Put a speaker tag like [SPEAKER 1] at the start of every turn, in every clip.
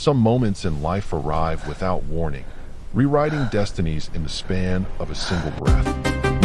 [SPEAKER 1] Some moments in life arrive without warning, rewriting destinies in the span of a single breath.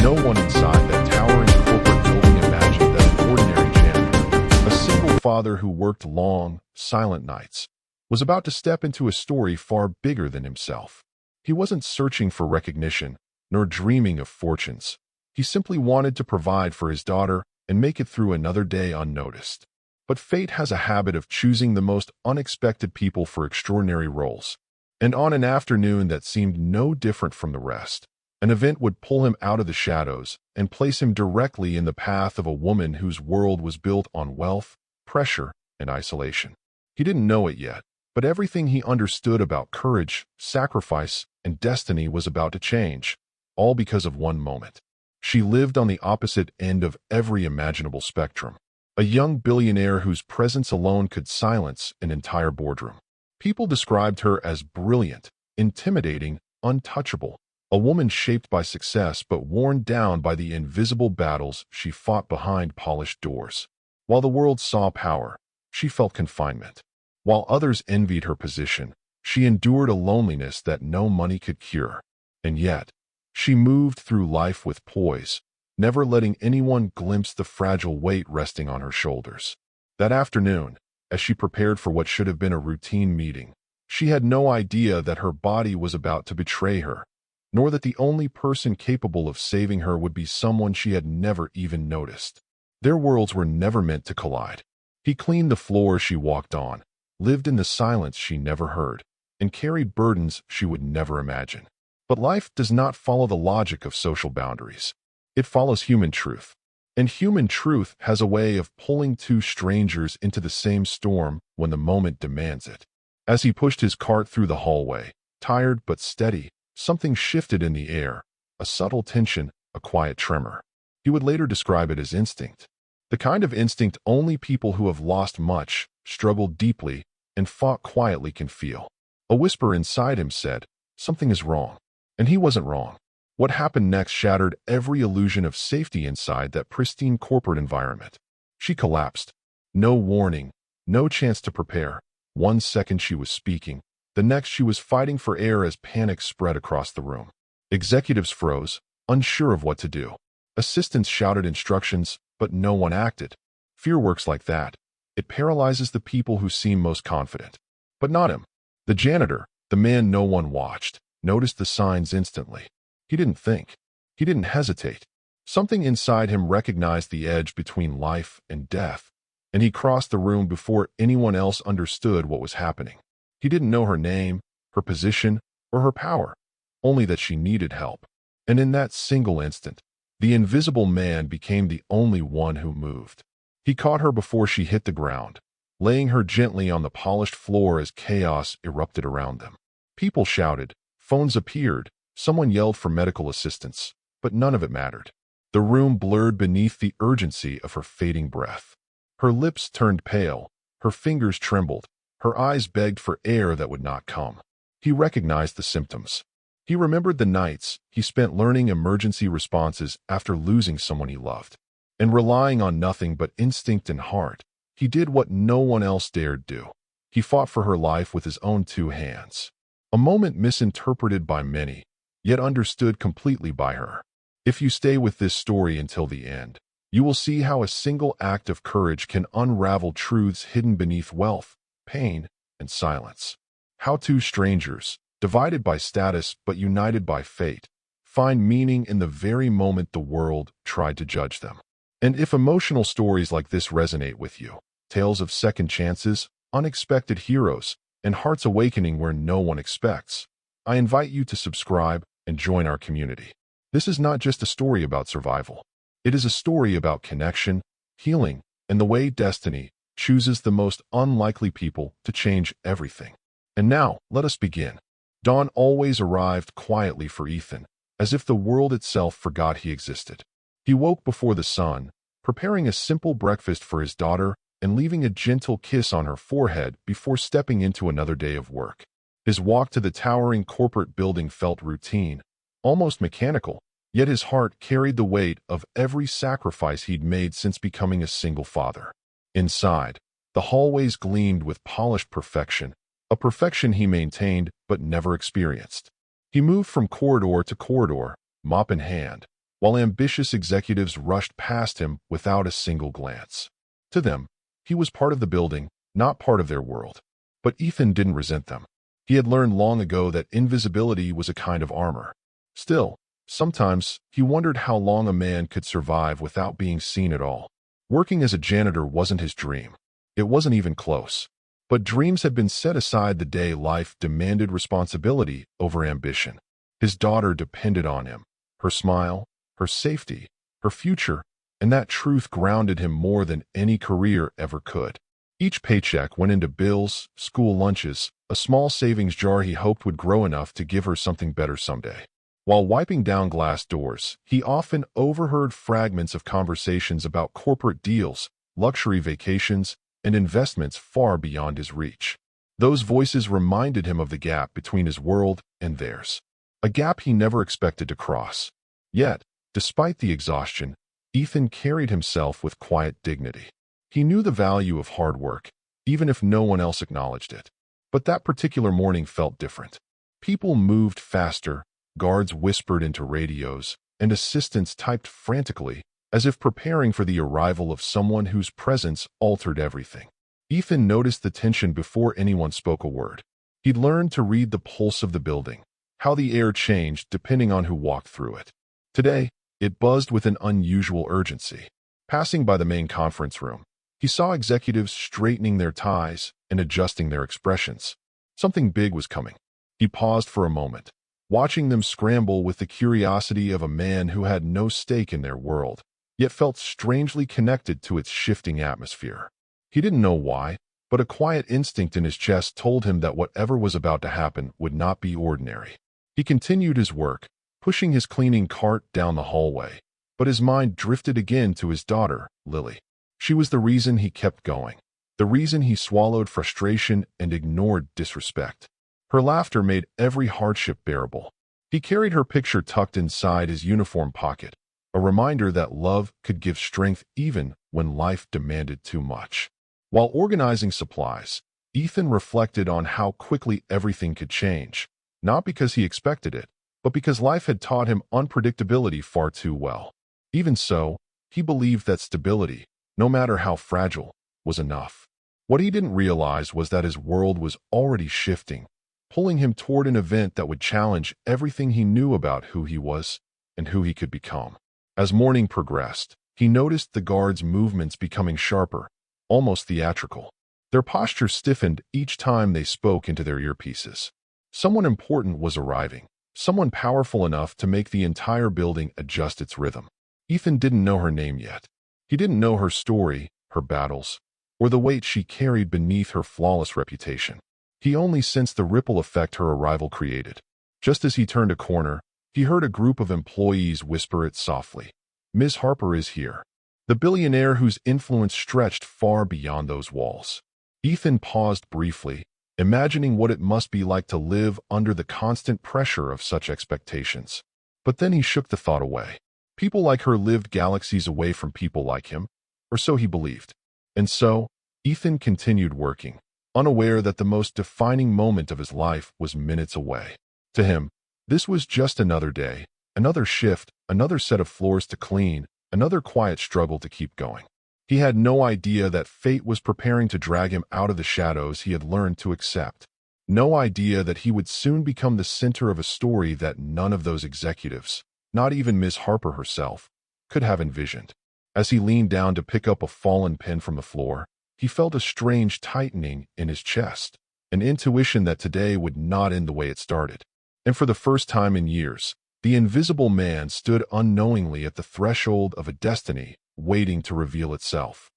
[SPEAKER 1] No one inside that towering corporate building imagined that an ordinary janitor, a single father who worked long, silent nights, was about to step into a story far bigger than himself. He wasn't searching for recognition, nor dreaming of fortunes. He simply wanted to provide for his daughter and make it through another day unnoticed. But fate has a habit of choosing the most unexpected people for extraordinary roles. And on an afternoon that seemed no different from the rest, an event would pull him out of the shadows and place him directly in the path of a woman whose world was built on wealth, pressure, and isolation. He didn't know it yet, but everything he understood about courage, sacrifice, and destiny was about to change, all because of one moment. She lived on the opposite end of every imaginable spectrum. A young billionaire whose presence alone could silence an entire boardroom. People described her as brilliant, intimidating, untouchable, a woman shaped by success but worn down by the invisible battles she fought behind polished doors. While the world saw power, she felt confinement. While others envied her position, she endured a loneliness that no money could cure. And yet, she moved through life with poise, never letting anyone glimpse the fragile weight resting on her shoulders. That afternoon, as she prepared for what should have been a routine meeting, she had no idea that her body was about to betray her, nor that the only person capable of saving her would be someone she had never even noticed. Their worlds were never meant to collide. He cleaned the floor she walked on, lived in the silence she never heard, and carried burdens she would never imagine. But life does not follow the logic of social boundaries. It follows human truth. And human truth has a way of pulling two strangers into the same storm when the moment demands it. As he pushed his cart through the hallway, tired but steady, something shifted in the air, a subtle tension, a quiet tremor. He would later describe it as instinct. The kind of instinct only people who have lost much, struggled deeply, and fought quietly can feel. A whisper inside him said, "Something is wrong." And he wasn't wrong. What happened next shattered every illusion of safety inside that pristine corporate environment. She collapsed. No warning, no chance to prepare. One second she was speaking, the next she was fighting for air as panic spread across the room. Executives froze, unsure of what to do. Assistants shouted instructions, but no one acted. Fear works like that. It paralyzes the people who seem most confident. But not him. The janitor, the man no one watched, noticed the signs instantly. He didn't think. He didn't hesitate. Something inside him recognized the edge between life and death, and he crossed the room before anyone else understood what was happening. He didn't know her name, her position, or her power, only that she needed help. And in that single instant, the invisible man became the only one who moved. He caught her before she hit the ground, laying her gently on the polished floor as chaos erupted around them. People shouted, phones appeared, someone yelled for medical assistance, but none of it mattered. The room blurred beneath the urgency of her fading breath. Her lips turned pale, her fingers trembled, her eyes begged for air that would not come. He recognized the symptoms. He remembered the nights he spent learning emergency responses after losing someone he loved. And relying on nothing but instinct and heart, he did what no one else dared do. He fought for her life with his own two hands. A moment misinterpreted by many, yet understood completely by her. If you stay with this story until the end, you will see how a single act of courage can unravel truths hidden beneath wealth, pain, and silence. How two strangers, divided by status but united by fate, find meaning in the very moment the world tried to judge them. And if emotional stories like this resonate with you, tales of second chances, unexpected heroes, and hearts awakening where no one expects, I invite you to subscribe and join our community. This is not just a story about survival. It is a story about connection, healing, and the way destiny chooses the most unlikely people to change everything. And now, let us begin. Dawn always arrived quietly for Ethan, as if the world itself forgot he existed. He woke before the sun, preparing a simple breakfast for his daughter and leaving a gentle kiss on her forehead before stepping into another day of work. His walk to the towering corporate building felt routine, almost mechanical, yet his heart carried the weight of every sacrifice he'd made since becoming a single father. Inside, the hallways gleamed with polished perfection, a perfection he maintained but never experienced. He moved from corridor to corridor, mop in hand, while ambitious executives rushed past him without a single glance. To them, he was part of the building, not part of their world. But Ethan didn't resent them. He had learned long ago that invisibility was a kind of armor. Still, sometimes he wondered how long a man could survive without being seen at all. Working as a janitor wasn't his dream. It wasn't even close. But dreams had been set aside the day life demanded responsibility over ambition. His daughter depended on him, her smile, her safety, her future, and that truth grounded him more than any career ever could. Each paycheck went into bills, school lunches, a small savings jar he hoped would grow enough to give her something better someday. While wiping down glass doors, he often overheard fragments of conversations about corporate deals, luxury vacations, and investments far beyond his reach. Those voices reminded him of the gap between his world and theirs, a gap he never expected to cross. Yet, despite the exhaustion, Ethan carried himself with quiet dignity. He knew the value of hard work, even if no one else acknowledged it. But that particular morning felt different. People moved faster, guards whispered into radios, and assistants typed frantically, as if preparing for the arrival of someone whose presence altered everything. Ethan noticed the tension before anyone spoke a word. He'd learned to read the pulse of the building, how the air changed depending on who walked through it. Today, it buzzed with an unusual urgency. Passing by the main conference room, he saw executives straightening their ties and adjusting their expressions. Something big was coming. He paused for a moment, watching them scramble with the curiosity of a man who had no stake in their world, yet felt strangely connected to its shifting atmosphere. He didn't know why, but a quiet instinct in his chest told him that whatever was about to happen would not be ordinary. He continued his work, pushing his cleaning cart down the hallway, but his mind drifted again to his daughter, Lily. She was the reason he kept going, the reason he swallowed frustration and ignored disrespect. Her laughter made every hardship bearable. He carried her picture tucked inside his uniform pocket, a reminder that love could give strength even when life demanded too much. While organizing supplies, Ethan reflected on how quickly everything could change, not because he expected it, but because life had taught him unpredictability far too well. Even so, he believed that stability, no matter how fragile, was enough. What he didn't realize was that his world was already shifting, pulling him toward an event that would challenge everything he knew about who he was and who he could become. As morning progressed, he noticed the guards' movements becoming sharper, almost theatrical. Their posture stiffened each time they spoke into their earpieces. Someone important was arriving, someone powerful enough to make the entire building adjust its rhythm. Ethan didn't know her name yet. He didn't know her story, her battles, or the weight she carried beneath her flawless reputation. He only sensed the ripple effect her arrival created. Just as he turned a corner, he heard a group of employees whisper it softly. "Ms. Harper is here." The billionaire whose influence stretched far beyond those walls. Ethan paused briefly, imagining what it must be like to live under the constant pressure of such expectations. But then he shook the thought away. People like her lived galaxies away from people like him, or so he believed. And so, Ethan continued working, unaware that the most defining moment of his life was minutes away. To him, this was just another day, another shift, another set of floors to clean, another quiet struggle to keep going. He had no idea that fate was preparing to drag him out of the shadows he had learned to accept. No idea that he would soon become the center of a story that none of those executives, not even Ms. Harper herself, could have envisioned. As he leaned down to pick up a fallen pen from the floor, he felt a strange tightening in his chest, an intuition that today would not end the way it started. And for the first time in years, the invisible man stood unknowingly at the threshold of a destiny waiting to reveal itself.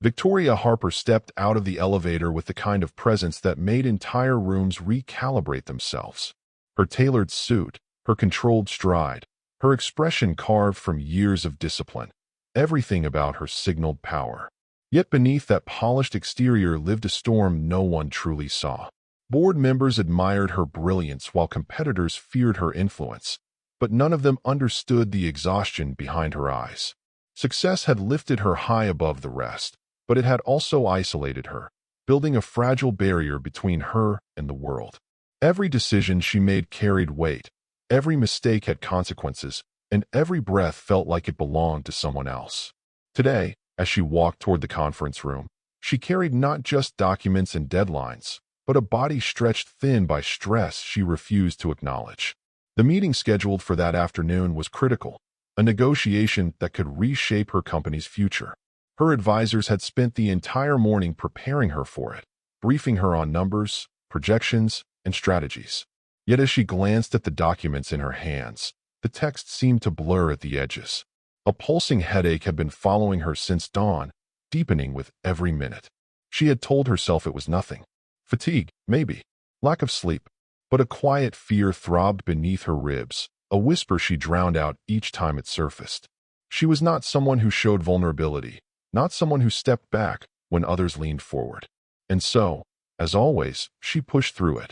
[SPEAKER 1] Victoria Harper stepped out of the elevator with the kind of presence that made entire rooms recalibrate themselves. Her tailored suit, her controlled stride, her expression carved from years of discipline. Everything about her signaled power. Yet beneath that polished exterior lived a storm no one truly saw. Board members admired her brilliance while competitors feared her influence, but none of them understood the exhaustion behind her eyes. Success had lifted her high above the rest, but it had also isolated her, building a fragile barrier between her and the world. Every decision she made carried weight, every mistake had consequences, and every breath felt like it belonged to someone else. Today, as she walked toward the conference room, she carried not just documents and deadlines, but a body stretched thin by stress she refused to acknowledge. The meeting scheduled for that afternoon was critical, a negotiation that could reshape her company's future. Her advisors had spent the entire morning preparing her for it, briefing her on numbers, projections, and strategies. Yet as she glanced at the documents in her hands, the text seemed to blur at the edges. A pulsing headache had been following her since dawn, deepening with every minute. She had told herself it was nothing. Fatigue, maybe. Lack of sleep. But a quiet fear throbbed beneath her ribs, a whisper she drowned out each time it surfaced. She was not someone who showed vulnerability, not someone who stepped back when others leaned forward. And so, as always, she pushed through it,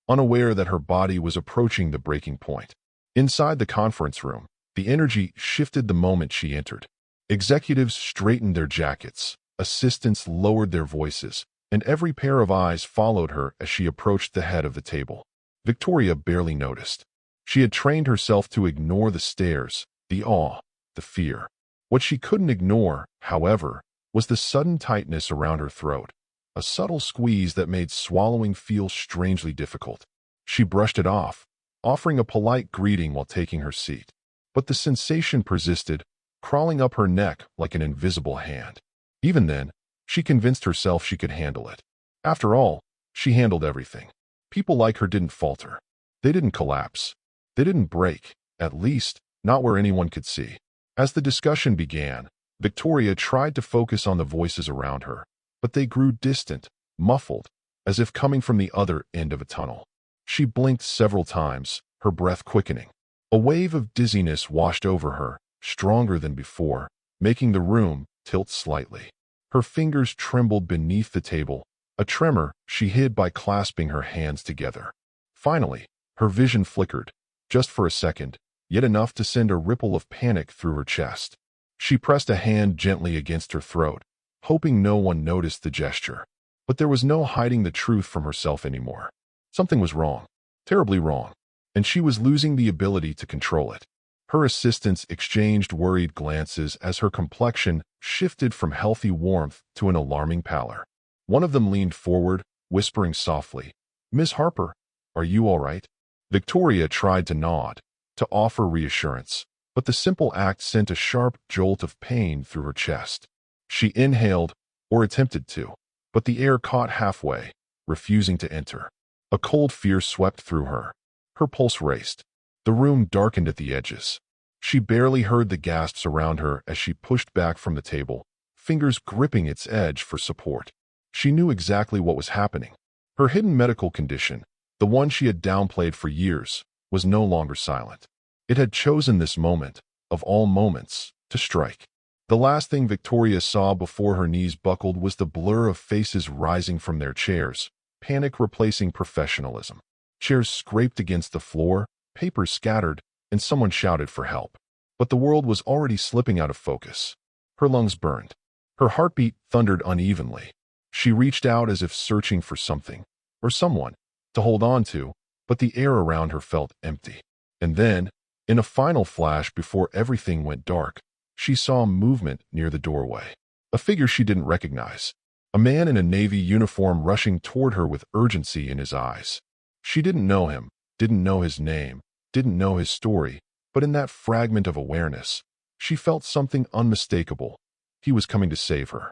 [SPEAKER 1] unaware that her body was approaching the breaking point. Inside the conference room, the energy shifted the moment she entered. Executives straightened their jackets, assistants lowered their voices, and every pair of eyes followed her as she approached the head of the table. Victoria barely noticed. She had trained herself to ignore the stares, the awe, the fear. What she couldn't ignore, however, was the sudden tightness around her throat, a subtle squeeze that made swallowing feel strangely difficult. She brushed it off, offering a polite greeting while taking her seat. But the sensation persisted, crawling up her neck like an invisible hand. Even then, she convinced herself she could handle it. After all, she handled everything. People like her didn't falter. They didn't collapse. They didn't break, at least, not where anyone could see. As the discussion began, Victoria tried to focus on the voices around her, but they grew distant, muffled, as if coming from the other end of a tunnel. She blinked several times, her breath quickening. A wave of dizziness washed over her, stronger than before, making the room tilt slightly. Her fingers trembled beneath the table, a tremor she hid by clasping her hands together. Finally, her vision flickered, just for a second, yet enough to send a ripple of panic through her chest. She pressed a hand gently against her throat, hoping no one noticed the gesture. But there was no hiding the truth from herself anymore. Something was wrong, terribly wrong, and she was losing the ability to control it. Her assistants exchanged worried glances as her complexion shifted from healthy warmth to an alarming pallor. One of them leaned forward, whispering softly, "Miss Harper, are you all right?" Victoria tried to nod, to offer reassurance, but the simple act sent a sharp jolt of pain through her chest. She inhaled, or attempted to, but the air caught halfway, refusing to enter. A cold fear swept through her. Her pulse raced. The room darkened at the edges. She barely heard the gasps around her as she pushed back from the table, fingers gripping its edge for support. She knew exactly what was happening. Her hidden medical condition, the one she had downplayed for years, was no longer silent. It had chosen this moment, of all moments, to strike. The last thing Victoria saw before her knees buckled was the blur of faces rising from their chairs, panic replacing professionalism. Chairs scraped against the floor, papers scattered, and someone shouted for help. But the world was already slipping out of focus. Her lungs burned. Her heartbeat thundered unevenly. She reached out as if searching for something, or someone, to hold on to, but the air around her felt empty. And then, in a final flash before everything went dark, she saw movement near the doorway. A figure she didn't recognize. A man in a navy uniform rushing toward her with urgency in his eyes. She didn't know him, didn't know his name, didn't know his story, but in that fragment of awareness, she felt something unmistakable. He was coming to save her.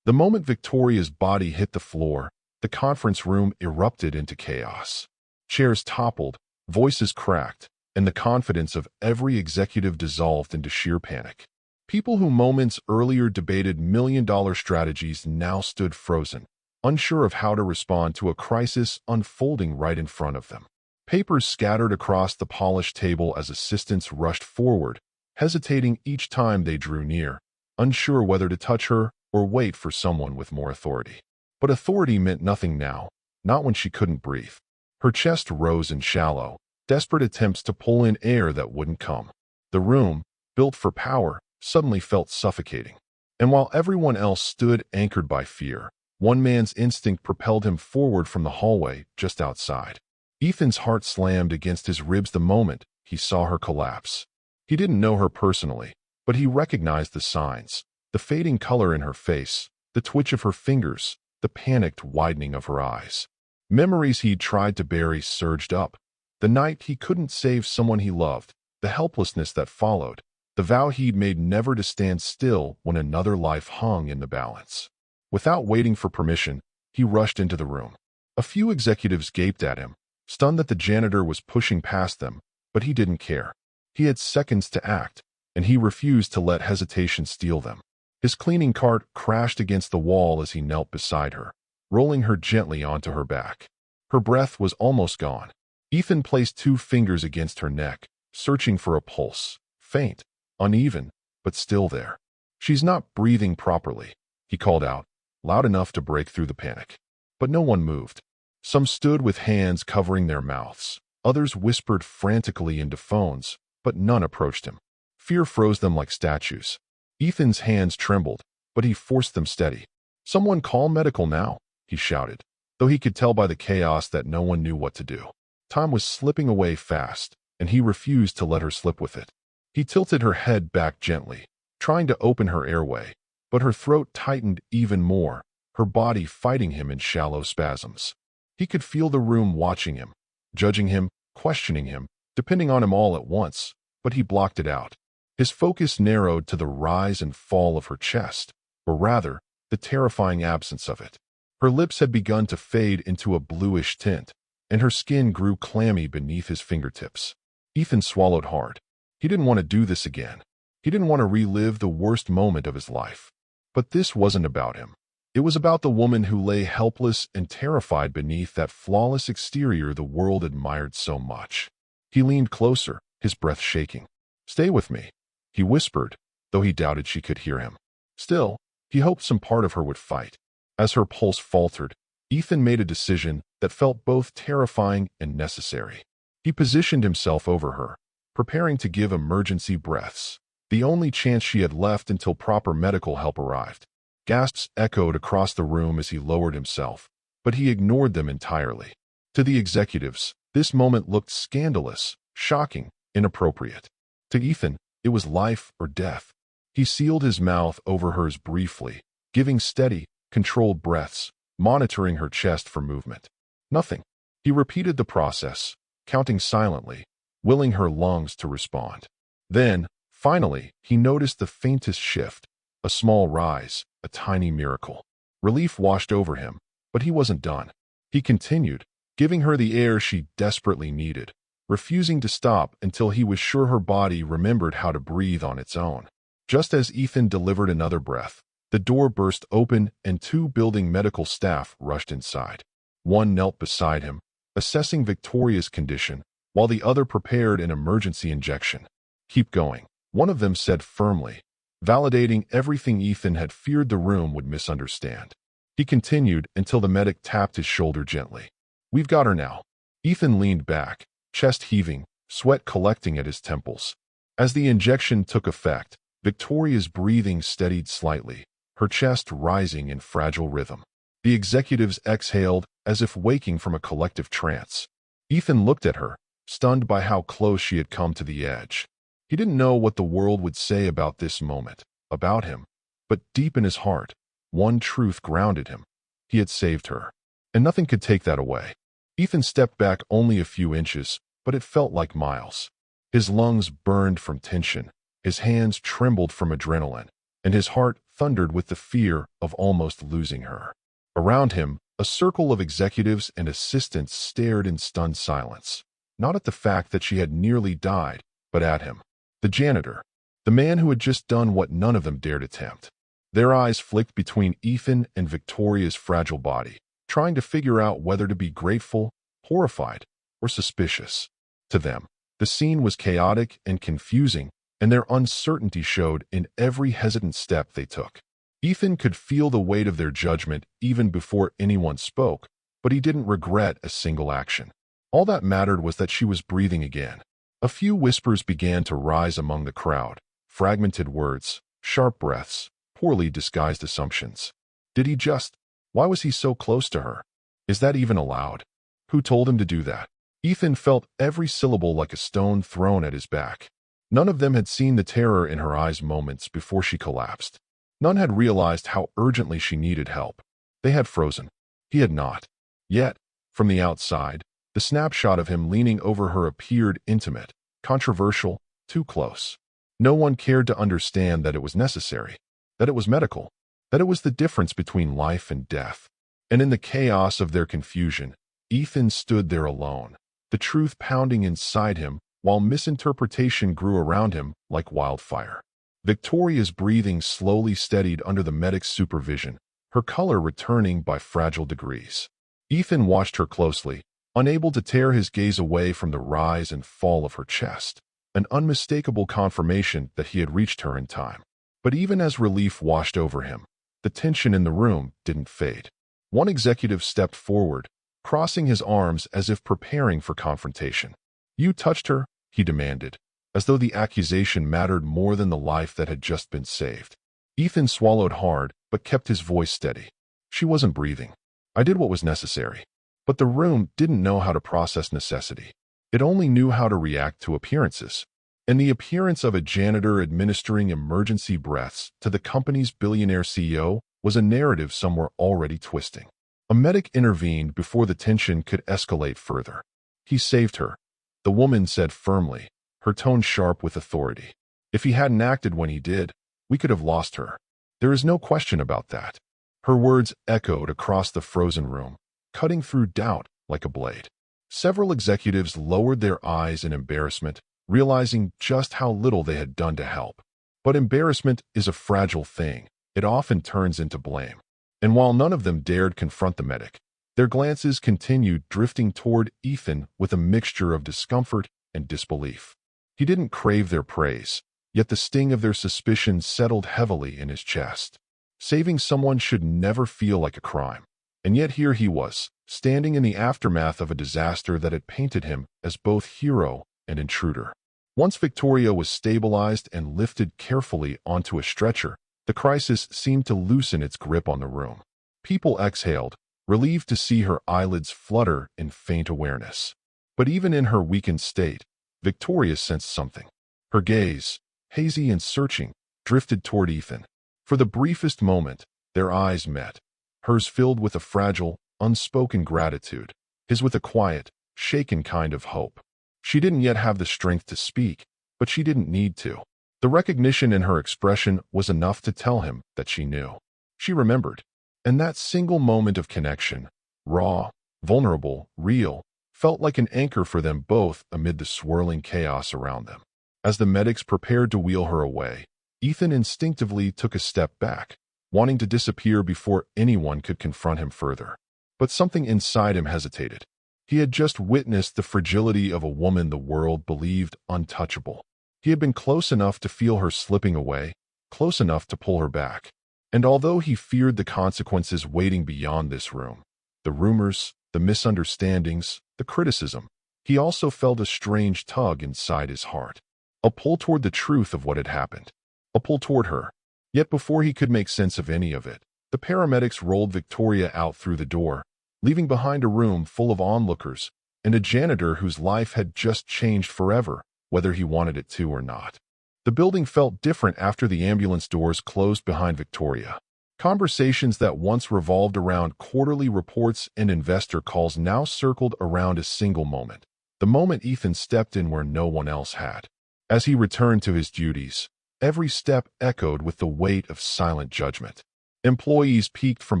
[SPEAKER 1] The moment Victoria's body hit the floor, the conference room erupted into chaos. Chairs toppled, voices cracked, and the confidence of every executive dissolved into sheer panic. People who moments earlier debated million-dollar strategies now stood frozen, unsure of how to respond to a crisis unfolding right in front of them. Papers scattered across the polished table as assistants rushed forward, hesitating each time they drew near, unsure whether to touch her or wait for someone with more authority. But authority meant nothing now, not when she couldn't breathe. Her chest rose in shallow, desperate attempts to pull in air that wouldn't come. The room, built for power, suddenly felt suffocating. And while everyone else stood anchored by fear, One man's instinct propelled him forward from the hallway just outside. Ethan's heart slammed against his ribs the moment he saw her collapse. He didn't know her personally, but he recognized the signs: the fading color in her face, the twitch of her fingers, the panicked widening of her eyes. Memories he'd tried to bury surged up. The night he couldn't save someone he loved, the helplessness that followed, the vow he'd made never to stand still when another life hung in the balance. Without waiting for permission, he rushed into the room. A few executives gaped at him, stunned that the janitor was pushing past them, but he didn't care. He had seconds to act, and he refused to let hesitation steal them. His cleaning cart crashed against the wall as he knelt beside her, rolling her gently onto her back. Her breath was almost gone. Ethan placed 2 fingers against her neck, searching for a pulse. Faint, uneven, but still there. "She's not breathing properly," he called out, loud enough to break through the panic. But no one moved. Some stood with hands covering their mouths. Others whispered frantically into phones, but none approached him. Fear froze them like statues. Ethan's hands trembled, but he forced them steady. "Someone call medical now," he shouted, though he could tell by the chaos that no one knew what to do. Time was slipping away fast, and he refused to let her slip with it. He tilted her head back gently, trying to open her airway, but her throat tightened even more, her body fighting him in shallow spasms. He could feel the room watching him, judging him, questioning him, depending on him all at once, but he blocked it out. His focus narrowed to the rise and fall of her chest, or rather, the terrifying absence of it. Her lips had begun to fade into a bluish tint, and her skin grew clammy beneath his fingertips. Ethan swallowed hard. He didn't want to do this again. He didn't want to relive the worst moment of his life. But this wasn't about him. It was about the woman who lay helpless and terrified beneath that flawless exterior the world admired so much. He leaned closer, his breath shaking. "Stay with me," he whispered, though he doubted she could hear him. Still, he hoped some part of her would fight. As her pulse faltered, Ethan made a decision that felt both terrifying and necessary. He positioned himself over her, preparing to give emergency breaths, the only chance she had left until proper medical help arrived. Gasps echoed across the room as he lowered himself, but he ignored them entirely. To the executives, this moment looked scandalous, shocking, inappropriate. To Ethan, it was life or death. He sealed his mouth over hers briefly, giving steady, controlled breaths, monitoring her chest for movement. Nothing. He repeated the process, counting silently, willing her lungs to respond. Then, finally, he noticed the faintest shift, a small rise, a tiny miracle. Relief washed over him, but he wasn't done. He continued, giving her the air she desperately needed, refusing to stop until he was sure her body remembered how to breathe on its own. Just as Ethan delivered another breath, the door burst open and 2 building medical staff rushed inside. One knelt beside him, assessing Victoria's condition, while the other prepared an emergency injection. "Keep going," one of them said firmly, validating everything Ethan had feared the room would misunderstand. He continued until the medic tapped his shoulder gently. "We've got her now." Ethan leaned back, chest heaving, sweat collecting at his temples. As the injection took effect, Victoria's breathing steadied slightly, her chest rising in fragile rhythm. The executives exhaled as if waking from a collective trance. Ethan looked at her, stunned by how close she had come to the edge. He didn't know what the world would say about this moment, about him, but deep in his heart, one truth grounded him. He had saved her, and nothing could take that away. Ethan stepped back only a few inches, but it felt like miles. His lungs burned from tension, his hands trembled from adrenaline, and his heart thundered with the fear of almost losing her. Around him, a circle of executives and assistants stared in stunned silence, not at the fact that she had nearly died, but at him. The janitor, the man who had just done what none of them dared attempt. Their eyes flicked between Ethan and Victoria's fragile body, trying to figure out whether to be grateful, horrified, or suspicious. To them, the scene was chaotic and confusing, and their uncertainty showed in every hesitant step they took. Ethan could feel the weight of their judgment even before anyone spoke, but he didn't regret a single action. All that mattered was that she was breathing again. A few whispers began to rise among the crowd, fragmented words, sharp breaths, poorly disguised assumptions. Did he just Why was he so close to her? Is that even allowed? Who told him to do that? Ethan felt every syllable like a stone thrown at his back. None of them had seen the terror in her eyes moments before she collapsed. None had realized how urgently she needed help. They had frozen. He had not. Yet, from the outside, the snapshot of him leaning over her appeared intimate, controversial, too close. No one cared to understand that it was necessary, that it was medical, that it was the difference between life and death. And in the chaos of their confusion, Ethan stood there alone, the truth pounding inside him while misinterpretation grew around him like wildfire. Victoria's breathing slowly steadied under the medic's supervision, her color returning by fragile degrees. Ethan watched her closely, unable to tear his gaze away from the rise and fall of her chest, an unmistakable confirmation that he had reached her in time. But even as relief washed over him, the tension in the room didn't fade. One executive stepped forward, crossing his arms as if preparing for confrontation. "You touched her?" he demanded, as though the accusation mattered more than the life that had just been saved. Ethan swallowed hard, but kept his voice steady. "She wasn't breathing. I did what was necessary." But the room didn't know how to process necessity. It only knew how to react to appearances. And the appearance of a janitor administering emergency breaths to the company's billionaire CEO was a narrative some were already twisting. A medic intervened before the tension could escalate further. "He saved her," the woman said firmly, her tone sharp with authority. "If he hadn't acted when he did, we could have lost her. There is no question about that." Her words echoed across the frozen room, cutting through doubt like a blade. Several executives lowered their eyes in embarrassment, realizing just how little they had done to help. But embarrassment is a fragile thing. It often turns into blame. And while none of them dared confront the medic, their glances continued drifting toward Ethan with a mixture of discomfort and disbelief. He didn't crave their praise, yet the sting of their suspicion settled heavily in his chest. Saving someone should never feel like a crime. And yet here he was, standing in the aftermath of a disaster that had painted him as both hero and intruder. Once Victoria was stabilized and lifted carefully onto a stretcher, the crisis seemed to loosen its grip on the room. People exhaled, relieved to see her eyelids flutter in faint awareness. But even in her weakened state, Victoria sensed something. Her gaze, hazy and searching, drifted toward Ethan. For the briefest moment, their eyes met, hers filled with a fragile, unspoken gratitude, his with a quiet, shaken kind of hope. She didn't yet have the strength to speak, but she didn't need to. The recognition in her expression was enough to tell him that she knew. She remembered. And that single moment of connection, raw, vulnerable, real, felt like an anchor for them both amid the swirling chaos around them. As the medics prepared to wheel her away, Ethan instinctively took a step back, wanting to disappear before anyone could confront him further. But something inside him hesitated. He had just witnessed the fragility of a woman the world believed untouchable. He had been close enough to feel her slipping away, close enough to pull her back. And although he feared the consequences waiting beyond this room, the rumors, the misunderstandings, the criticism, he also felt a strange tug inside his heart. A pull toward the truth of what had happened. A pull toward her. Yet before he could make sense of any of it, the paramedics rolled Victoria out through the door, leaving behind a room full of onlookers and a janitor whose life had just changed forever, whether he wanted it to or not. The building felt different after the ambulance doors closed behind Victoria. Conversations that once revolved around quarterly reports and investor calls now circled around a single moment, the moment Ethan stepped in where no one else had. As he returned to his duties, every step echoed with the weight of silent judgment. Employees peeked from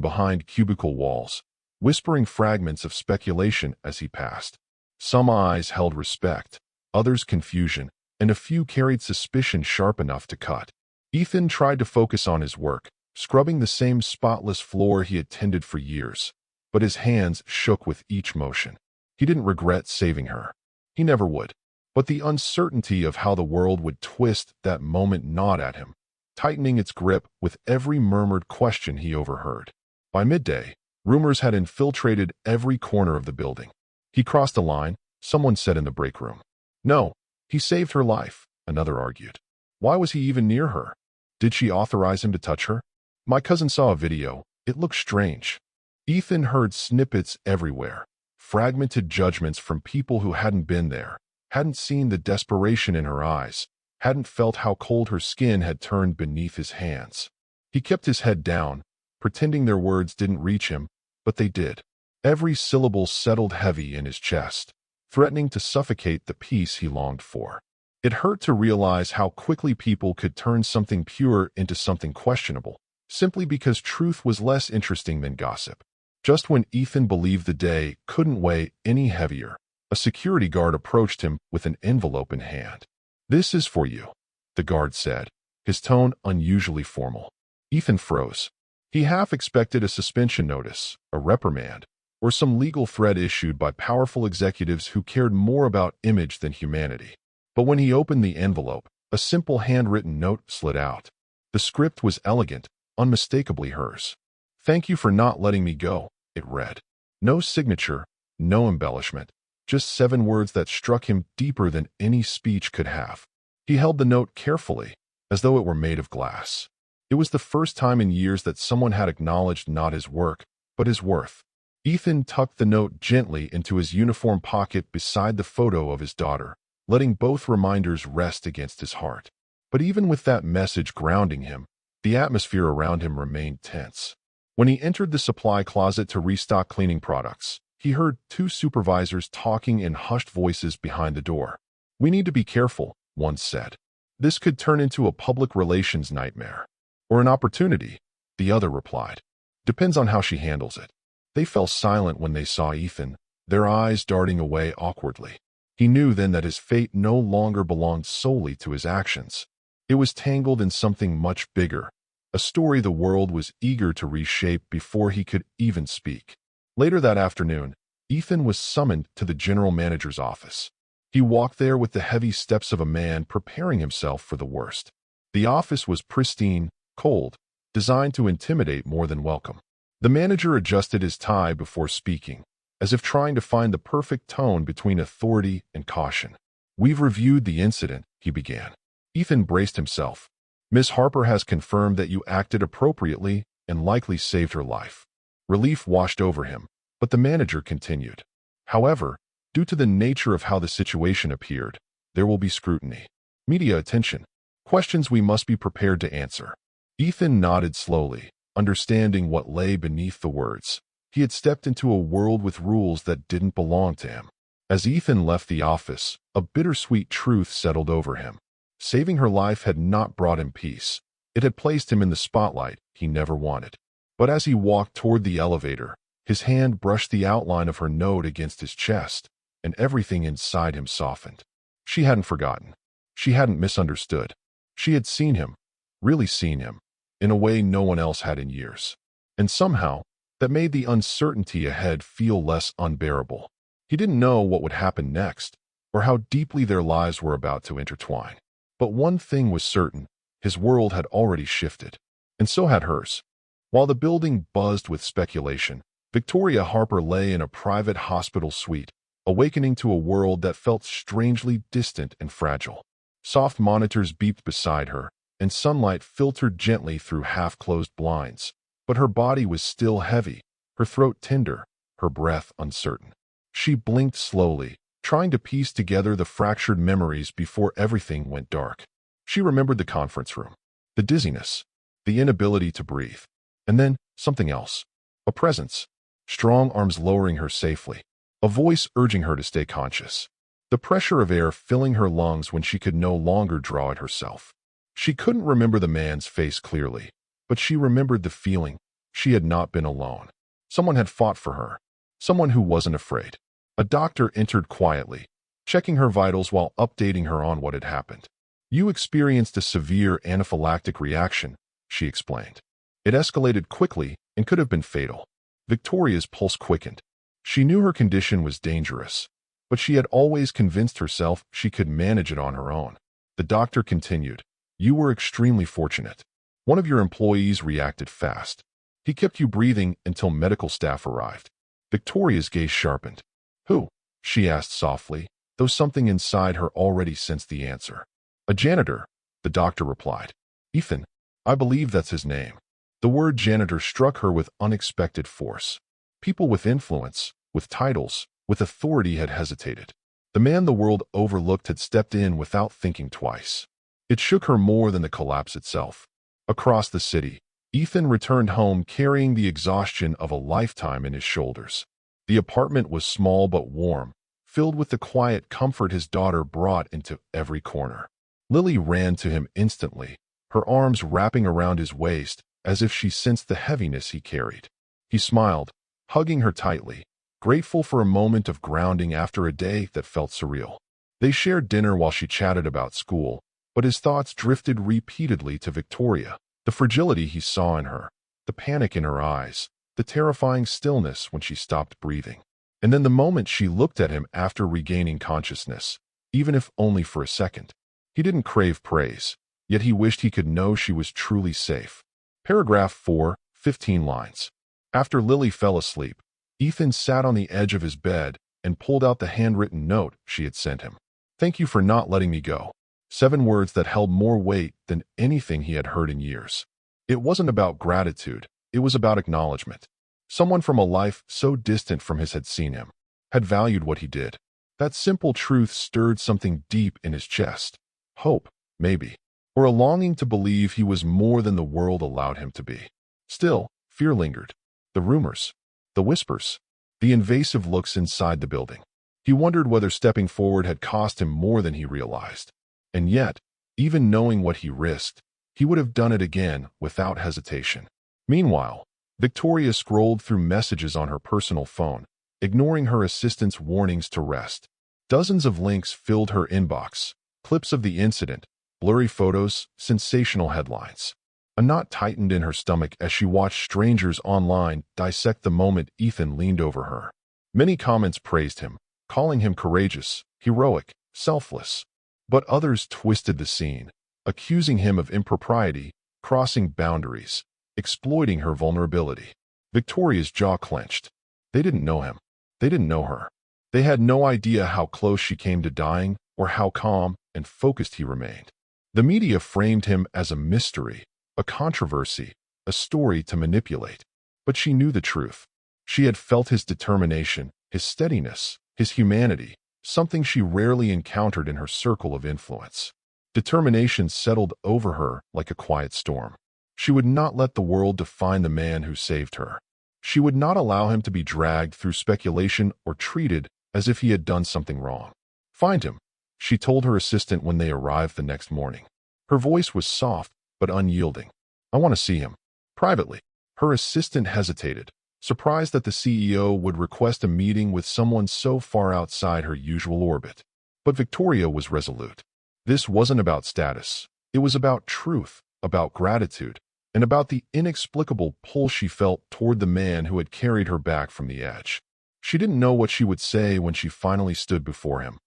[SPEAKER 1] behind cubicle walls, whispering fragments of speculation as he passed. Some eyes held respect, others confusion, and a few carried suspicion sharp enough to cut. Ethan tried to focus on his work, scrubbing the same spotless floor he had tended for years, but his hands shook with each motion. He didn't regret saving her. He never would. But the uncertainty of how the world would twist that moment gnawed at him, tightening its grip with every murmured question he overheard. By midday, rumors had infiltrated every corner of the building. He crossed a line, someone said in the break room. No, he saved her life, another argued. Why was he even near her? Did she authorize him to touch her? My cousin saw a video. It looked strange. Ethan heard snippets everywhere, fragmented judgments from people who hadn't been there, hadn't seen the desperation in her eyes, hadn't felt how cold her skin had turned beneath his hands. He kept his head down, pretending their words didn't reach him, but they did. Every syllable settled heavy in his chest, threatening to suffocate the peace he longed for. It hurt to realize how quickly people could turn something pure into something questionable, simply because truth was less interesting than gossip. Just when Ethan believed the day couldn't weigh any heavier, a security guard approached him with an envelope in hand. "This is for you," the guard said, his tone unusually formal. Ethan froze. He half expected a suspension notice, a reprimand, or some legal threat issued by powerful executives who cared more about image than humanity. But when he opened the envelope, a simple handwritten note slid out. The script was elegant, unmistakably hers. "Thank you for not letting me go," it read. No signature, no embellishment, just 7 words that struck him deeper than any speech could have. He held the note carefully, as though it were made of glass. It was the first time in years that someone had acknowledged not his work, but his worth. Ethan tucked the note gently into his uniform pocket beside the photo of his daughter, letting both reminders rest against his heart. But even with that message grounding him, the atmosphere around him remained tense. When he entered the supply closet to restock cleaning products, he heard 2 supervisors talking in hushed voices behind the door. "We need to be careful," one said. "This could turn into a public relations nightmare." "Or an opportunity," the other replied. "Depends on how she handles it." They fell silent when they saw Ethan, their eyes darting away awkwardly. He knew then that his fate no longer belonged solely to his actions. It was tangled in something much bigger, a story the world was eager to reshape before he could even speak. Later that afternoon, Ethan was summoned to the general manager's office. He walked there with the heavy steps of a man preparing himself for the worst. The office was pristine, cold, designed to intimidate more than welcome. The manager adjusted his tie before speaking, as if trying to find the perfect tone between authority and caution. "We've reviewed the incident," he began. Ethan braced himself. "Miss Harper has confirmed that you acted appropriately and likely saved her life." Relief washed over him, but the manager continued. "However, due to the nature of how the situation appeared, there will be scrutiny, media attention, questions we must be prepared to answer." Ethan nodded slowly, understanding what lay beneath the words. He had stepped into a world with rules that didn't belong to him. As Ethan left the office, a bittersweet truth settled over him. Saving her life had not brought him peace. It had placed him in the spotlight he never wanted. But as he walked toward the elevator, his hand brushed the outline of her note against his chest, and everything inside him softened. She hadn't forgotten. She hadn't misunderstood. She had seen him, really seen him, in a way no one else had in years. And somehow, that made the uncertainty ahead feel less unbearable. He didn't know what would happen next, or how deeply their lives were about to intertwine. But one thing was certain: his world had already shifted. And so had hers. While the building buzzed with speculation, Victoria Harper lay in a private hospital suite, awakening to a world that felt strangely distant and fragile. Soft monitors beeped beside her, and sunlight filtered gently through half-closed blinds. But her body was still heavy, her throat tender, her breath uncertain. She blinked slowly, trying to piece together the fractured memories before everything went dark. She remembered the conference room, the dizziness, the inability to breathe. And then, something else. A presence. Strong arms lowering her safely. A voice urging her to stay conscious. The pressure of air filling her lungs when she could no longer draw it herself. She couldn't remember the man's face clearly, but she remembered the feeling. She had not been alone. Someone had fought for her. Someone who wasn't afraid. A doctor entered quietly, checking her vitals while updating her on what had happened. "You experienced a severe anaphylactic reaction," she explained. "It escalated quickly and could have been fatal." Victoria's pulse quickened. She knew her condition was dangerous, but she had always convinced herself she could manage it on her own. The doctor continued, "You were extremely fortunate. One of your employees reacted fast. He kept you breathing until medical staff arrived." Victoria's gaze sharpened. "Who?" she asked softly, though something inside her already sensed the answer. "A janitor," the doctor replied. "Ethan, I believe that's his name." The word janitor struck her with unexpected force. People with influence, with titles, with authority had hesitated. The man the world overlooked had stepped in without thinking twice. It shook her more than the collapse itself. Across the city, Ethan returned home carrying the exhaustion of a lifetime in his shoulders. The apartment was small but warm, filled with the quiet comfort his daughter brought into every corner. Lily ran to him instantly, her arms wrapping around his waist as if she sensed the heaviness he carried. He smiled, hugging her tightly, grateful for a moment of grounding after a day that felt surreal. They shared dinner while she chatted about school, but his thoughts drifted repeatedly to Victoria, the fragility he saw in her, the panic in her eyes, the terrifying stillness when she stopped breathing. And then the moment she looked at him after regaining consciousness, even if only for a second. He didn't crave praise, yet he wished he could know she was truly safe. Paragraph 4, 15 lines. After Lily fell asleep, Ethan sat on the edge of his bed and pulled out the handwritten note she had sent him. "Thank you for not letting me go." 7 words that held more weight than anything he had heard in years. It wasn't about gratitude, it was about acknowledgement. Someone from a life so distant from his had seen him, had valued what he did. That simple truth stirred something deep in his chest. Hope, maybe, or a longing to believe he was more than the world allowed him to be. Still, fear lingered. The rumors, the whispers, the invasive looks inside the building. He wondered whether stepping forward had cost him more than he realized. And yet, even knowing what he risked, he would have done it again without hesitation. Meanwhile, Victoria scrolled through messages on her personal phone, ignoring her assistant's warnings to rest. Dozens of links filled her inbox, clips of the incident, blurry photos, sensational headlines. A knot tightened in her stomach as she watched strangers online dissect the moment Ethan leaned over her. Many comments praised him, calling him courageous, heroic, selfless. But others twisted the scene, accusing him of impropriety, crossing boundaries, exploiting her vulnerability. Victoria's jaw clenched. They didn't know him. They didn't know her. They had no idea how close she came to dying or how calm and focused he remained. The media framed him as a mystery, a controversy, a story to manipulate. But she knew the truth. She had felt his determination, his steadiness, his humanity, something she rarely encountered in her circle of influence. Determination settled over her like a quiet storm. She would not let the world define the man who saved her. She would not allow him to be dragged through speculation or treated as if he had done something wrong. "Find him," she told her assistant when they arrived the next morning. Her voice was soft but unyielding. "I want to see him." Privately. Her assistant hesitated, surprised that the CEO would request a meeting with someone so far outside her usual orbit. But Victoria was resolute. This wasn't about status. It was about truth, about gratitude, and about the inexplicable pull she felt toward the man who had carried her back from the edge. She didn't know what she would say when she finally stood before him,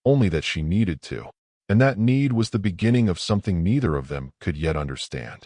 [SPEAKER 1] only that she needed to. And that need was the beginning of something neither of them could yet understand.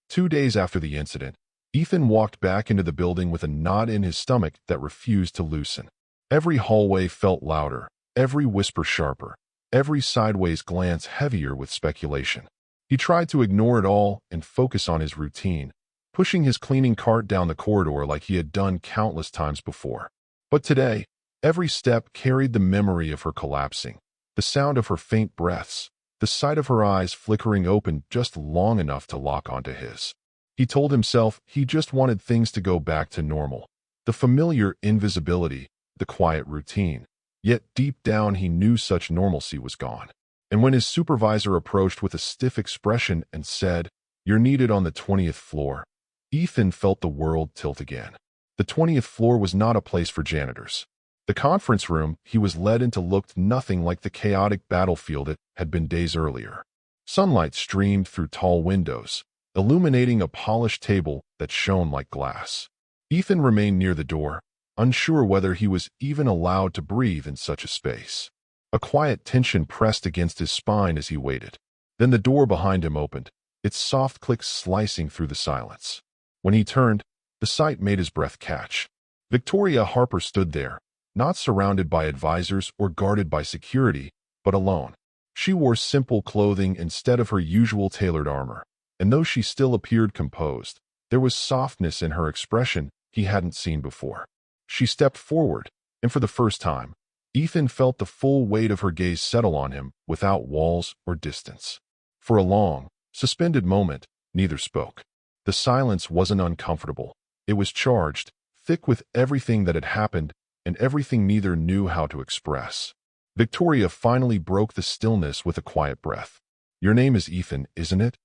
[SPEAKER 1] 2 days after the incident, Ethan walked back into the building with a knot in his stomach that refused to loosen. Every hallway felt louder, every whisper sharper, every sideways glance heavier with speculation. He tried to ignore it all and focus on his routine, pushing his cleaning cart down the corridor like he had done countless times before. But today, every step carried the memory of her collapsing, the sound of her faint breaths, the sight of her eyes flickering open just long enough to lock onto his. He told himself he just wanted things to go back to normal, the familiar invisibility, the quiet routine. Yet deep down he knew such normalcy was gone. And when his supervisor approached with a stiff expression and said, "You're needed on the 20th floor," Ethan felt the world tilt again. The 20th floor was not a place for janitors. The conference room he was led into looked nothing like the chaotic battlefield it had been days earlier. Sunlight streamed through tall windows, illuminating a polished table that shone like glass. Ethan remained near the door, unsure whether he was even allowed to breathe in such a space. A quiet tension pressed against his spine as he waited. Then the door behind him opened, its soft click slicing through the silence. When he turned, the sight made his breath catch. Victoria Harper stood there, not surrounded by advisors or guarded by security, but alone. She wore simple clothing instead of her usual tailored armor, and though she still appeared composed, there was softness in her expression he hadn't seen before. She stepped forward, and for the first time, Ethan felt the full weight of her gaze settle on him without walls or distance. For a long, suspended moment, neither spoke. The silence wasn't uncomfortable. It was charged, thick with everything that had happened and everything neither knew how to express. Victoria finally broke the stillness with a quiet breath. "Your name is Ethan, isn't it?"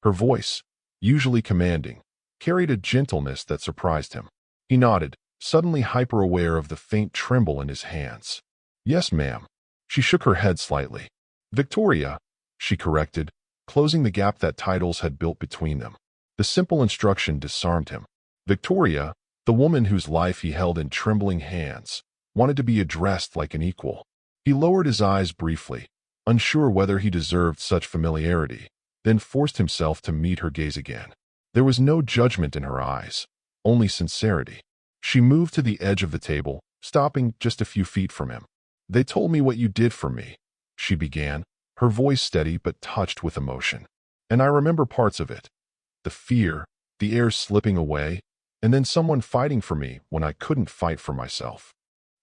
[SPEAKER 1] Her voice, usually commanding, carried a gentleness that surprised him. He nodded, suddenly hyper-aware of the faint tremble in his hands. "Yes, ma'am." She shook her head slightly. "Victoria," she corrected, closing the gap that titles had built between them. The simple instruction disarmed him. Victoria, the woman whose life he held in trembling hands, wanted to be addressed like an equal. He lowered his eyes briefly, unsure whether he deserved such familiarity, then forced himself to meet her gaze again. There was no judgment in her eyes, only sincerity. She moved to the edge of the table, stopping just a few feet from him. "They told me what you did for me," she began, her voice steady but touched with emotion. "And I remember parts of it. The fear, the air slipping away, and then someone fighting for me when I couldn't fight for myself."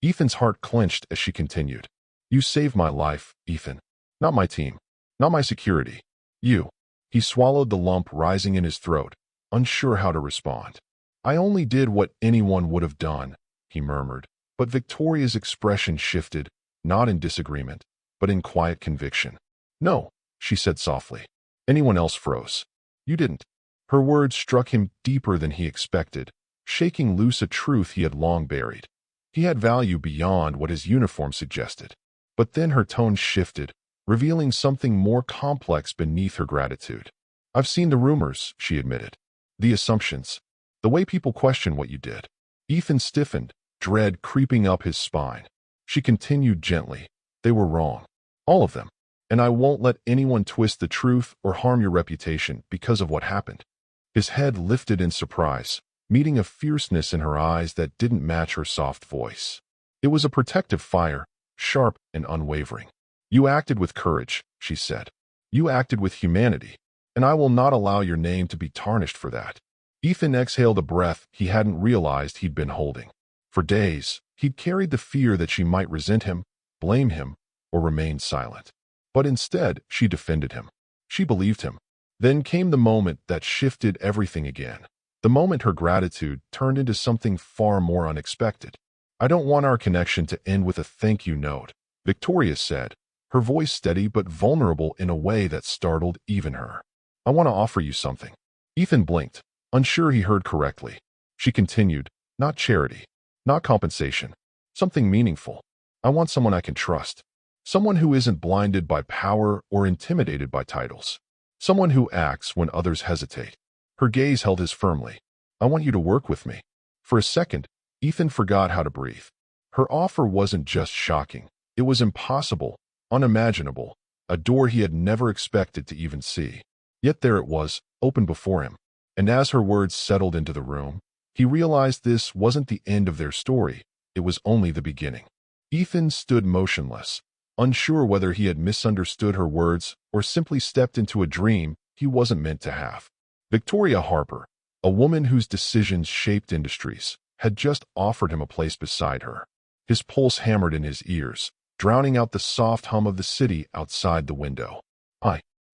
[SPEAKER 1] Ethan's heart clenched as she continued. "You saved my life, Ethan. Not my team. Not my security. You." He swallowed the lump rising in his throat, unsure how to respond. "I only did what anyone would have done," he murmured. But Victoria's expression shifted, not in disagreement, but in quiet conviction. "No," she said softly. Anyone else froze. "You didn't." Her words struck him deeper than he expected, shaking loose a truth he had long buried. He had value beyond what his uniform suggested. But then her tone shifted, revealing something more complex beneath her gratitude. "I've seen the rumors," she admitted. "The assumptions. The way people question what you did." Ethan stiffened, dread creeping up his spine. She continued gently. "They were wrong. All of them. And I won't let anyone twist the truth or harm your reputation because of what happened." His head lifted in surprise, meeting a fierceness in her eyes that didn't match her soft voice. It was a protective fire, sharp and unwavering. "You acted with courage," she said. "You acted with humanity, and I will not allow your name to be tarnished for that." Ethan exhaled a breath he hadn't realized he'd been holding. For days, he'd carried the fear that she might resent him, blame him, or remain silent. But instead, she defended him. She believed him. Then came the moment that shifted everything again. The moment her gratitude turned into something far more unexpected. "I don't want our connection to end with a thank you note," Victoria said, her voice steady but vulnerable in a way that startled even her. "I want to offer you something." Ethan blinked, unsure he heard correctly. She continued, "Not charity. Not compensation. Something meaningful. I want someone I can trust. Someone who isn't blinded by power or intimidated by titles. Someone who acts when others hesitate." Her gaze held his firmly. "I want you to work with me." For a second, Ethan forgot how to breathe. Her offer wasn't just shocking. It was impossible, unimaginable, a door he had never expected to even see. Yet there it was, open before him. And as her words settled into the room, he realized this wasn't the end of their story. It was only the beginning. Ethan stood motionless, unsure whether he had misunderstood her words or simply stepped into a dream he wasn't meant to have. Victoria Harper, a woman whose decisions shaped industries, had just offered him a place beside her. His pulse hammered in his ears, drowning out the soft hum of the city outside the window.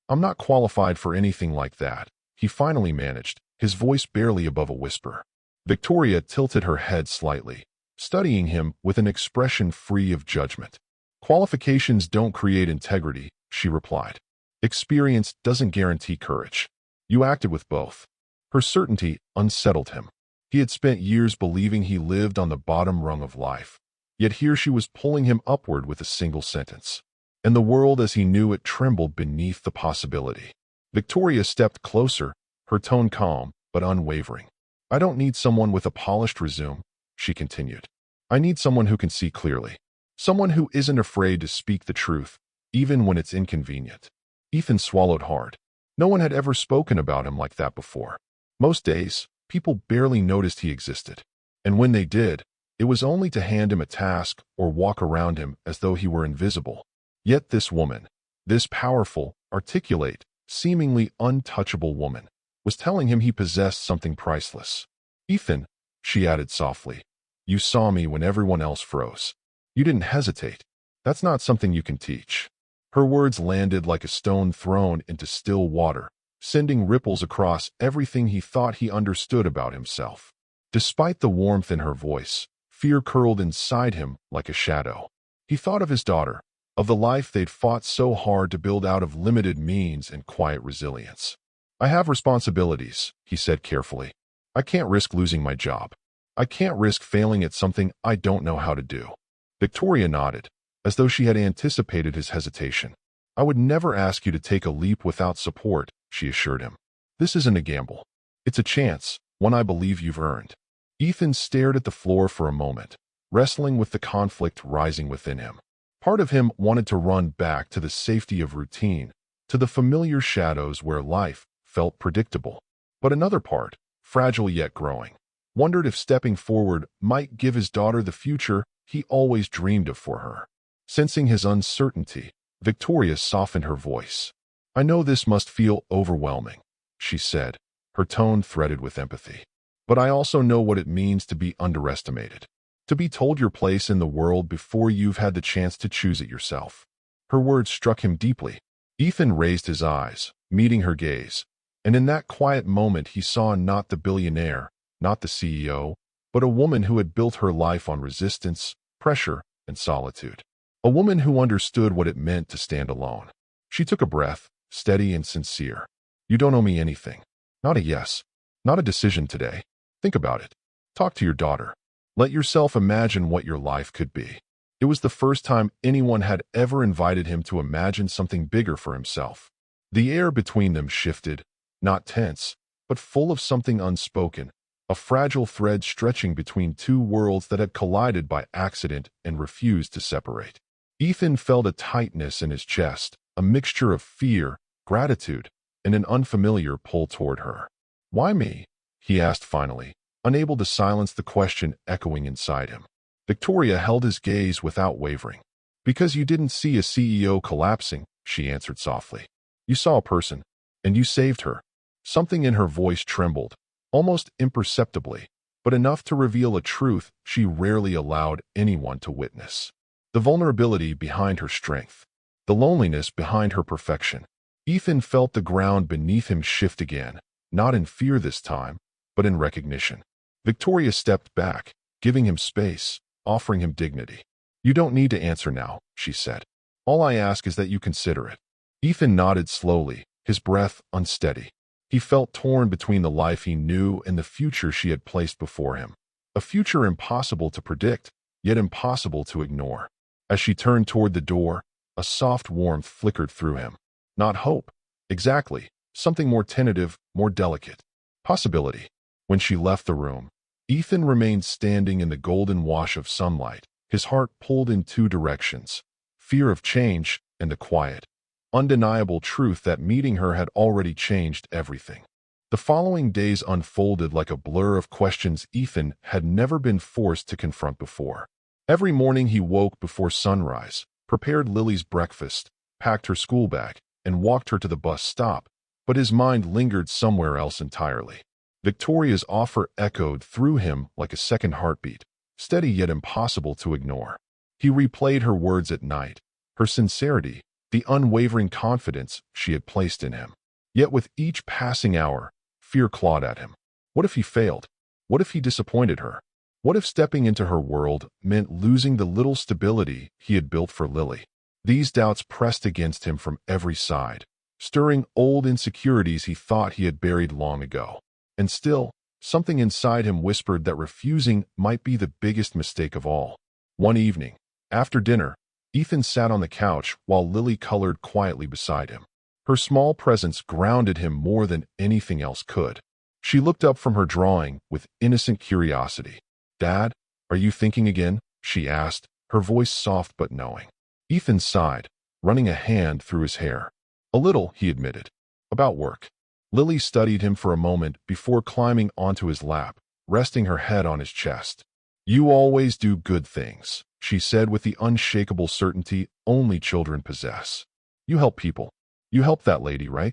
[SPEAKER 1] I'm not qualified for anything like that," he finally managed, his voice barely above a whisper. Victoria tilted her head slightly, studying him with an expression free of judgment. "Qualifications don't create integrity," she replied. "Experience doesn't guarantee courage. You acted with both." Her certainty unsettled him. He had spent years believing he lived on the bottom rung of life. Yet here she was pulling him upward with a single sentence. And the world as he knew it trembled beneath the possibility. Victoria stepped closer, her tone calm but unwavering. "I don't need someone with a polished resume," she continued. "I need someone who can see clearly. Someone who isn't afraid to speak the truth, even when it's inconvenient." Ethan swallowed hard. No one had ever spoken about him like that before. Most days, people barely noticed he existed. And when they did, it was only to hand him a task or walk around him as though he were invisible. Yet this woman, this powerful, articulate, seemingly untouchable woman, was telling him he possessed something priceless. "Ethan," she added softly, You saw me when everyone else froze. You didn't hesitate. That's not something you can teach." Her words landed like a stone thrown into still water, sending ripples across everything he thought he understood about himself. Despite the warmth in her voice, fear curled inside him like a shadow. He thought of his daughter, of the life they'd fought so hard to build out of limited means and quiet resilience. "I have responsibilities," he said carefully. "I can't risk losing my job. I can't risk failing at something I don't know how to do." Victoria nodded, as though she had anticipated his hesitation. "I would never ask you to take a leap without support," she assured him. "This isn't a gamble. It's a chance, one I believe you've earned." Ethan stared at the floor for a moment, wrestling with the conflict rising within him. Part of him wanted to run back to the safety of routine, to the familiar shadows where life felt predictable. But another part, fragile yet growing, wondered if stepping forward might give his daughter the future he always dreamed of for her. Sensing his uncertainty, Victoria softened her voice. "I know this must feel overwhelming," she said, her tone threaded with empathy. "But I also know what it means to be underestimated, to be told your place in the world before you've had the chance to choose it yourself." Her words struck him deeply. Ethan raised his eyes, meeting her gaze, and in that quiet moment he saw not the billionaire, not the CEO, but a woman who had built her life on resistance, pressure, and solitude. A woman who understood what it meant to stand alone. She took a breath, steady and sincere. "You don't owe me anything. Not a yes. Not a decision today. Think about it. Talk to your daughter. Let yourself imagine what your life could be." It was the first time anyone had ever invited him to imagine something bigger for himself. The air between them shifted, not tense, but full of something unspoken, a fragile thread stretching between two worlds that had collided by accident and refused to separate. Ethan felt a tightness in his chest, a mixture of fear, gratitude, and an unfamiliar pull toward her. "Why me?" he asked finally, unable to silence the question echoing inside him. Victoria held his gaze without wavering. "Because you didn't see a CEO collapsing," she answered softly. "You saw a person, and you saved her." Something in her voice trembled, almost imperceptibly, but enough to reveal a truth she rarely allowed anyone to witness. The vulnerability behind her strength, the loneliness behind her perfection. Ethan felt the ground beneath him shift again, not in fear this time, but in recognition. Victoria stepped back, giving him space, offering him dignity. "You don't need to answer now," she said. "All I ask is that you consider it." Ethan nodded slowly, his breath unsteady. He felt torn between the life he knew and the future she had placed before him. A future impossible to predict, yet impossible to ignore. As she turned toward the door, a soft warmth flickered through him. Not hope. Exactly. Something more tentative, more delicate. Possibility. When she left the room, Ethan remained standing in the golden wash of sunlight, his heart pulled in two directions: fear of change and the quiet, undeniable truth that meeting her had already changed everything. The following days unfolded like a blur of questions Ethan had never been forced to confront before. Every morning he woke before sunrise, prepared Lily's breakfast, packed her school bag, and walked her to the bus stop, but his mind lingered somewhere else entirely. Victoria's offer echoed through him like a second heartbeat, steady yet impossible to ignore. He replayed her words at night, her sincerity, the unwavering confidence she had placed in him. Yet with each passing hour, fear clawed at him. What if he failed? What if he disappointed her? What if stepping into her world meant losing the little stability he had built for Lily? These doubts pressed against him from every side, stirring old insecurities he thought he had buried long ago. And still, something inside him whispered that refusing might be the biggest mistake of all. One evening, after dinner, Ethan sat on the couch while Lily colored quietly beside him. Her small presence grounded him more than anything else could. She looked up from her drawing with innocent curiosity. "Dad, are you thinking again?" she asked, her voice soft but knowing. Ethan sighed, running a hand through his hair. "A little," he admitted. "About work." Lily studied him for a moment before climbing onto his lap, resting her head on his chest. "You always do good things," she said with the unshakable certainty only children possess. "You help people. You helped that lady, right?"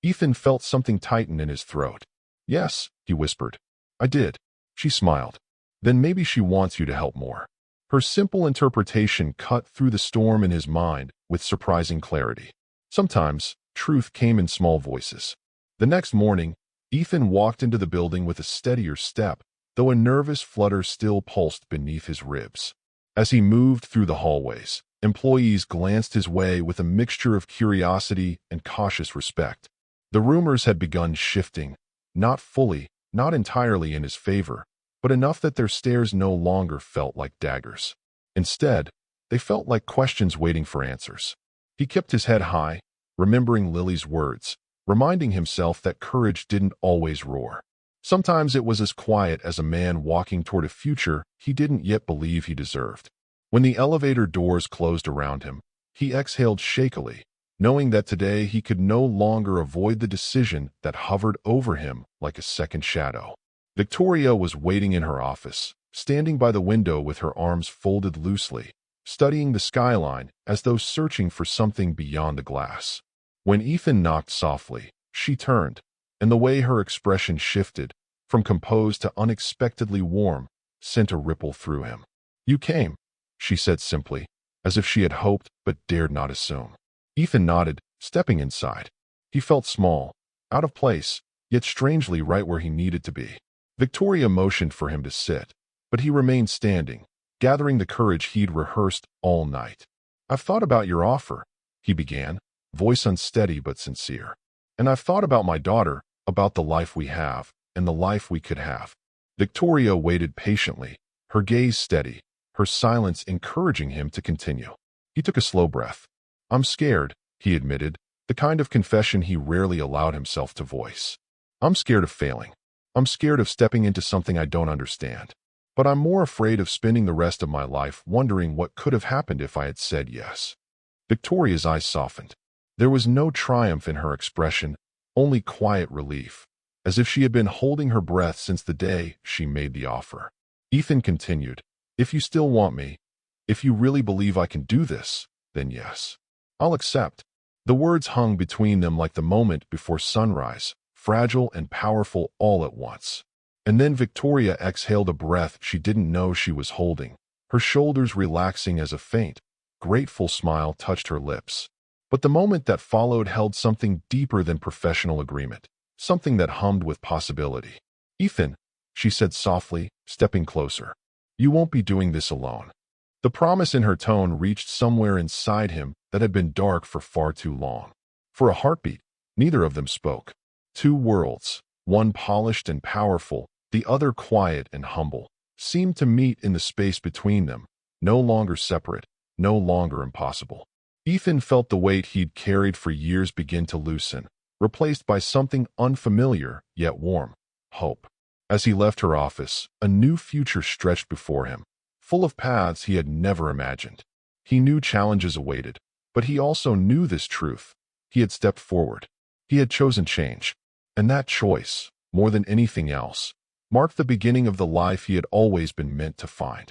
[SPEAKER 1] Ethan felt something tighten in his throat. "Yes," he whispered. "I did." She smiled. Then maybe she wants you to help more. Her simple interpretation cut through the storm in his mind with surprising clarity. Sometimes, truth came in small voices. The next morning, Ethan walked into the building with a steadier step, though a nervous flutter still pulsed beneath his ribs. As he moved through the hallways, employees glanced his way with a mixture of curiosity and cautious respect. The rumors had begun shifting, not fully, not entirely in his favor, but enough that their stares no longer felt like daggers. Instead, they felt like questions waiting for answers. He kept his head high, remembering Lily's words, reminding himself that courage didn't always roar. Sometimes it was as quiet as a man walking toward a future he didn't yet believe he deserved. When the elevator doors closed around him, he exhaled shakily, knowing that today he could no longer avoid the decision that hovered over him like a second shadow. Victoria was waiting in her office, standing by the window with her arms folded loosely, studying the skyline as though searching for something beyond the glass. When Ethan knocked softly, she turned, and the way her expression shifted, from composed to unexpectedly warm, sent a ripple through him. "You came," she said simply, as if she had hoped but dared not assume. Ethan nodded, stepping inside. He felt small, out of place, yet strangely right where he needed to be. Victoria motioned for him to sit, but he remained standing, gathering the courage he'd rehearsed all night. "I've thought about your offer," he began, voice unsteady but sincere. "And I've thought about my daughter, about the life we have, and the life we could have." Victoria waited patiently, her gaze steady, her silence encouraging him to continue. He took a slow breath. "I'm scared," he admitted, the kind of confession he rarely allowed himself to voice. "I'm scared of failing. I'm scared of stepping into something I don't understand. But I'm more afraid of spending the rest of my life wondering what could have happened if I had said yes." Victoria's eyes softened. There was no triumph in her expression, only quiet relief, as if she had been holding her breath since the day she made the offer. Ethan continued, "If you still want me, if you really believe I can do this, then yes. I'll accept." The words hung between them like the moment before sunrise, fragile and powerful all at once. And then Victoria exhaled a breath she didn't know she was holding, her shoulders relaxing as a faint, grateful smile touched her lips. But the moment that followed held something deeper than professional agreement, something that hummed with possibility. "Ethan," she said softly, stepping closer, "you won't be doing this alone." The promise in her tone reached somewhere inside him that had been dark for far too long. For a heartbeat, neither of them spoke. Two worlds, one polished and powerful, the other quiet and humble, seemed to meet in the space between them, no longer separate, no longer impossible. Ethan felt the weight he'd carried for years begin to loosen, replaced by something unfamiliar yet warm, hope. As he left her office, a new future stretched before him, full of paths he had never imagined. He knew challenges awaited, but he also knew this truth. He had stepped forward. He had chosen change. And that choice, more than anything else, marked the beginning of the life he had always been meant to find.